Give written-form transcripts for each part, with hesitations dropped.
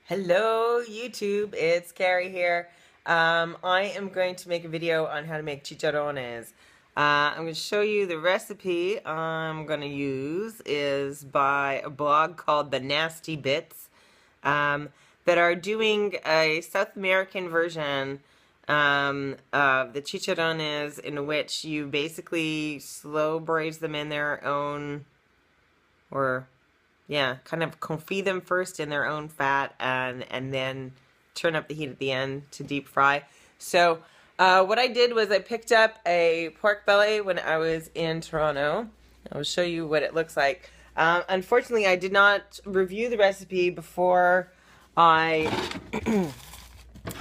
Hello YouTube, it's Carrie here. I am going to make a video on how to make chicharrones. I'm going to show you the recipe I'm going to use is by a blog called The Nasty Bits that are doing a South American version of the chicharrones in which you basically slow braise them in their own, or yeah, kind of confit them first in their own fat and then turn up the heat at the end to deep fry. So what I did was I picked up a pork belly when I was in Toronto. I'll show you what it looks like. Unfortunately, I did not review the recipe before I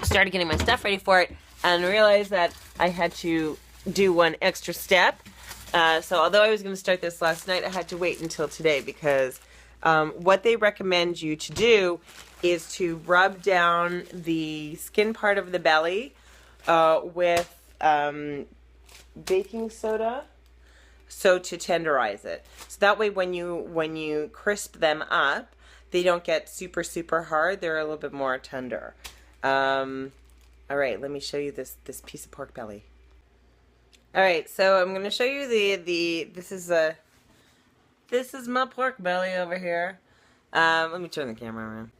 started getting my stuff ready for it and realized that I had to do one extra step. So although I was going to start this last night, I had to wait until today because what they recommend you to do is to rub down the skin part of the belly with baking soda, so to tenderize it. So that way when you crisp them up, they don't get super hard. They're a little bit more tender. All right, let me show you this piece of pork belly. All right, so I'm going to show you this is my pork belly over here. Let me turn the camera around.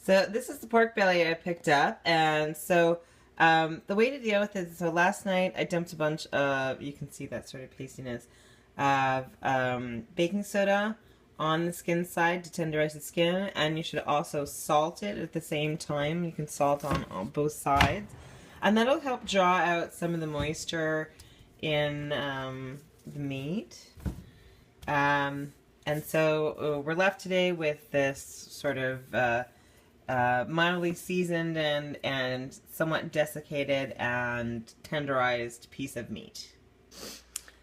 So this is the pork belly I picked up, and so the way to deal with it is, so last night I dumped a bunch of, you can see that sort of pastiness, of baking soda on the skin side to tenderize the skin, and you should also salt it at the same time. You can salt on both sides, and that'll help draw out some of the moisture in the meat. And so we're left today with this sort of mildly seasoned and somewhat desiccated and tenderized piece of meat.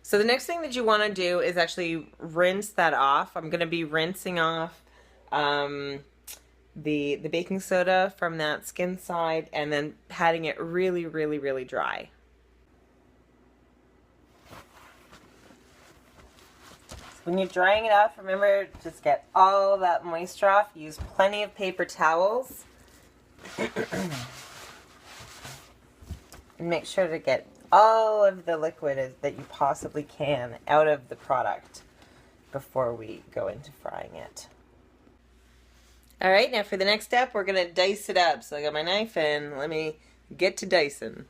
So the next thing that you want to do is actually rinse that off. I'm going to be rinsing off the baking soda from that skin side and then patting it really dry. When you're drying it off, remember, just get all that moisture off. Use plenty of paper towels. And make sure to get all of the liquid that you possibly can out of the product before we go into frying it. Alright, now for the next step, we're going to dice it up. So I got my knife and let me get to dicing.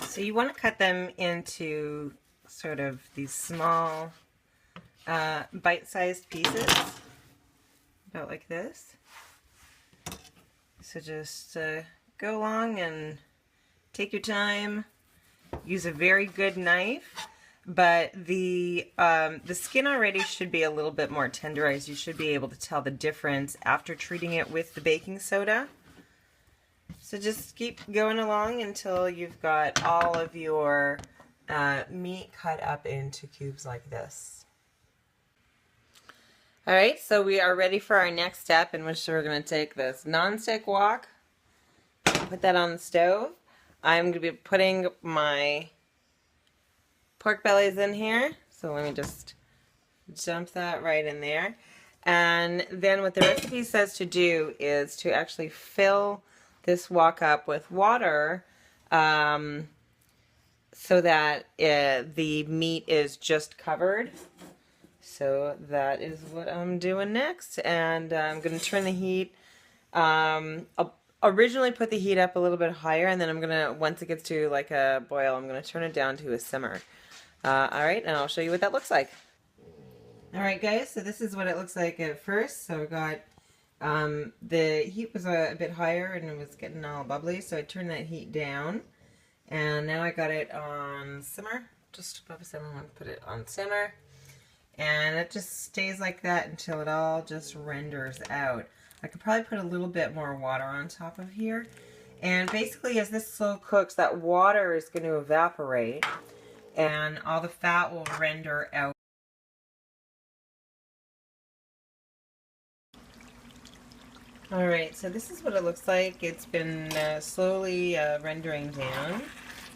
So you want to cut them into sort of these small bite-sized pieces, about like this. So just go along and take your time. Use a very good knife, but the skin already should be a little bit more tenderized. You should be able to tell the difference after treating it with the baking soda. So just keep going along until you've got all of your meat cut up into cubes like this. Alright, so we are ready for our next step, in which we're going to take this non-stick wok, put that on the stove. I'm going to be putting my pork bellies in here, so let me just dump that right in there. And then what the recipe says to do is to actually fill this wok up with water, so that the meat is just covered. So that is what I'm doing next, and I'm going to turn the heat. I'll originally put the heat up a little bit higher, and then I'm going to, once it gets to like a boil, I'm going to turn it down to a simmer. Alright, and I'll show you what that looks like. Alright guys, so this is what it looks like at first. So I got, the heat was a bit higher and it was getting all bubbly, so I turned that heat down. And now I got it on simmer, just above simmer. I'm going to put it on simmer. And it just stays like that until it all just renders out. I could probably put a little bit more water on top of here. And basically as this slow cooks, that water is going to evaporate and all the fat will render out. Alright, so this is what it looks like. It's been slowly rendering down,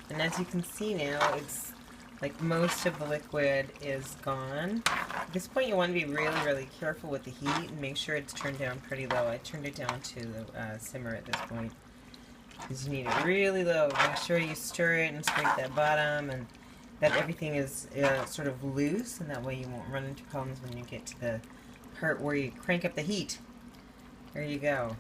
and as you can see now, it's like most of the liquid is gone. At this point you want to be really careful with the heat and make sure it's turned down pretty low. I turned it down to the simmer at this point because you need it really low. Make sure you stir it and scrape that bottom and that everything is sort of loose, and that way you won't run into problems when you get to the part where you crank up the heat. There you go.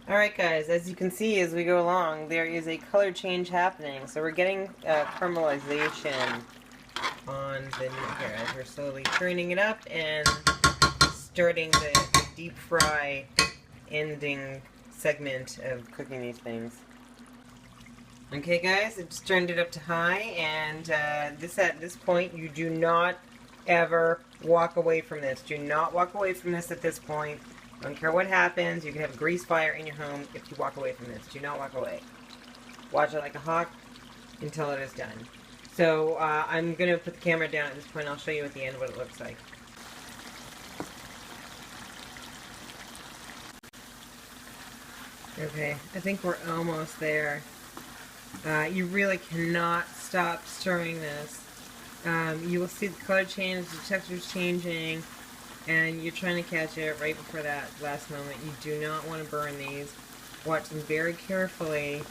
Alright guys, as you can see as we go along, there is a color change happening. So we're getting caramelization on the meat here as we're slowly turning it up and starting the deep fry ending segment of cooking these things. Okay guys, I just turned it up to high, and at this point you do not ever walk away from this. Do not walk away from this at this point. I don't care what happens. You can have a grease fire in your home if you walk away from this. Do not walk away. Watch it like a hawk until it is done. So I'm going to put the camera down at this point. I'll show you at the end what it looks like. Okay, I think we're almost there. You really cannot stop stirring this. You will see the color change, the texture's changing, and you're trying to catch it right before that last moment. You do not want to burn these. Watch them very carefully.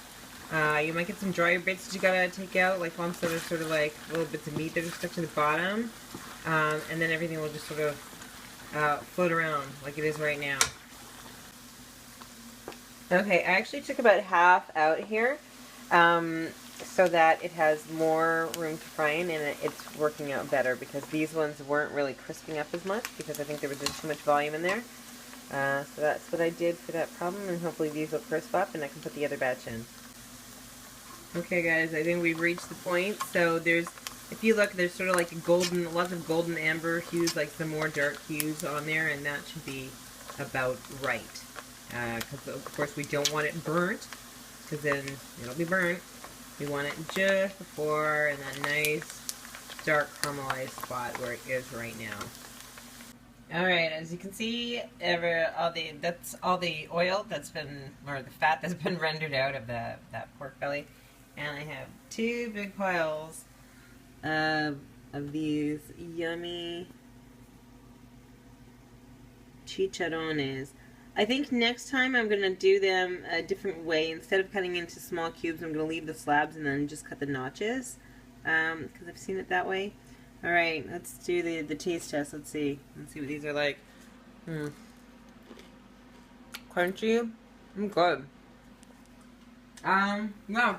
You might get some drier bits that you gotta take out, like lumps that are sort of like little bits of meat that are stuck to the bottom, and then everything will just sort of float around like it is right now. Okay, I actually took about half out here, so that it has more room to fry in, and it's working out better because these ones weren't really crisping up as much because I think there was just too much volume in there. So that's what I did for that problem, and hopefully these will crisp up and I can put the other batch in. Okay guys, I think we've reached the point. So there's, if you look, there's sort of like a golden, lots of golden amber hues, like some more dark hues on there, and that should be about right. Because of course we don't want it burnt, because then it'll be burnt. We want it just before in that nice dark caramelized spot where it is right now. Alright, as you can see, that's all the oil that's been, or the fat that's been rendered out of that pork belly. And I have two big piles of these yummy chicharrones. I think next time I'm going to do them a different way. Instead of cutting into small cubes, I'm going to leave the slabs and then just cut the notches. Because I've seen it that way. Alright, let's do the taste test. Let's see what these are like. Crunchy. Good. Yeah.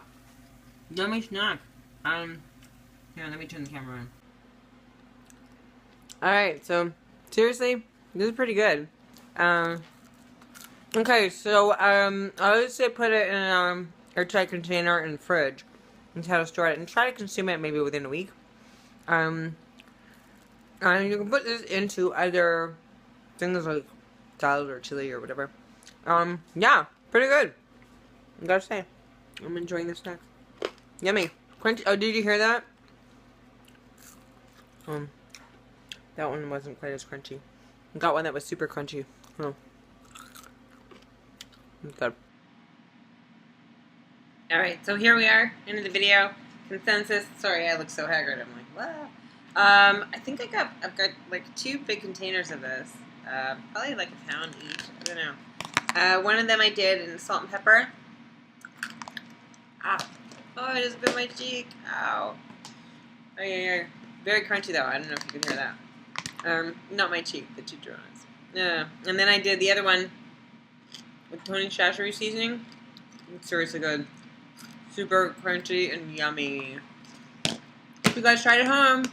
Yummy snack. Here, let me turn the camera on. Alright, so, seriously, this is pretty good. Okay, so, I would say put it in an airtight container in the fridge. That's how to store it. And try to consume it maybe within a week. And you can put this into either things like salad or chili or whatever. Yeah, pretty good. I gotta say, I'm enjoying this snack. Yummy. Crunchy. Oh, did you hear that? That one wasn't quite as crunchy. I got one that was super crunchy. Oh. Good. Alright, so here we are, end of the video. Consensus. Sorry, I look so haggard. I'm like, wow. I think I've got like 2 big containers of this. Probably like a pound each. I don't know. One of them I did in salt and pepper. Ow. Oh, I just bit my cheek. Ow. Oh, yeah. Very crunchy though. I don't know if you can hear that. Not my cheek, the chicharrones. Yeah. And then I did the other one with Tony Chicharrones seasoning. It's seriously good. Super crunchy and yummy. Hope you guys tried it at home.